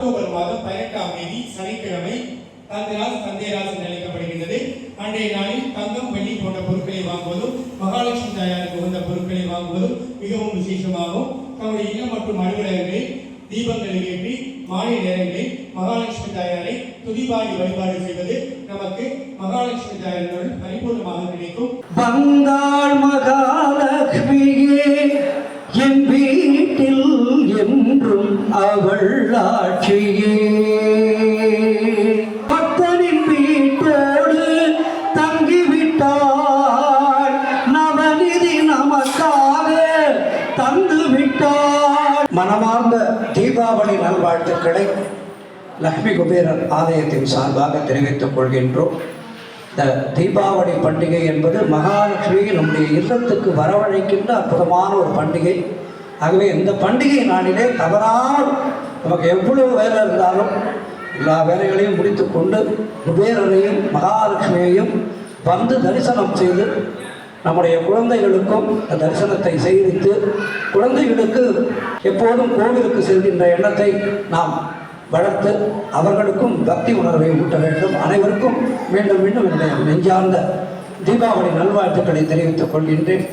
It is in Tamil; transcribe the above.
அக்டோபர் மாதம் 18ஆம் தேதி சனிக்கிழமை தந்தைராசு அழைக்கப்படுகின்றது. அன்றைய நாளில் தங்கம், வெள்ளி போன்ற பொருட்களை வாங்குவதும் மகாலட்சுமி தாயாருக்கு உகந்த பொருட்களை வாங்குவதும் மிகவும் விசேஷமாகும். தன்னுடைய இல்லம் மற்றும் அலுவலகங்களில் தீபங்களை ஏற்றி மாலை நேரங்களில் மகாலட்சுமி தாயாரை துதிபாடி வழிபாடு செய்வது நமக்கு மகாலட்சுமி தாயாரின் பரிபூர்ணமாக கிடைக்கும். வந்தாள் மகாலட்சுமியே என் வீட்டில் என்றும் அவள் ஆட்சியே. பக்தனின் வீட்டோடு தங்கிவிட்டாள், நவநிதி நமக்காக தந்து விட்டாள். மனமார்ந்த தீபாவளி நல்வாழ்த்துக்களை லட்சுமி குபேரர் ஆலயத்தின் சார்பாக தெரிவித்துக் கொள்கின்றோம். இந்த தீபாவளி பண்டிகை என்பது மகாலட்சுமியை நம்முடைய இல்லத்துக்கு வரவழைக்கின்ற அற்புதமான ஒரு பண்டிகை. ஆகவே இந்த பண்டிகை நாளிலே தவறாமல் நமக்கு எவ்வளவு வேலை இருந்தாலும் எல்லா வேலைகளையும் முடித்து கொண்டு குபேரரையும் மகாலட்சுமியையும் வந்து தரிசனம் செய்து நம்முடைய குழந்தைகளுக்கும் தரிசனத்தை செய்வித்து குழந்தைகளுக்கு எப்போதும் கோவிலுக்கு செல்கின்ற எண்ணத்தை நாம் வளர்த்து அவர்களுக்கும் பக்தி உணர்வை ஊட்ட வேண்டும். அனைவருக்கும் மீண்டும் மீண்டும் என்னுடைய நெஞ்சார்ந்த தீபாவளி நல்வாழ்த்துக்களை தெரிவித்துக் கொள்கின்றேன்.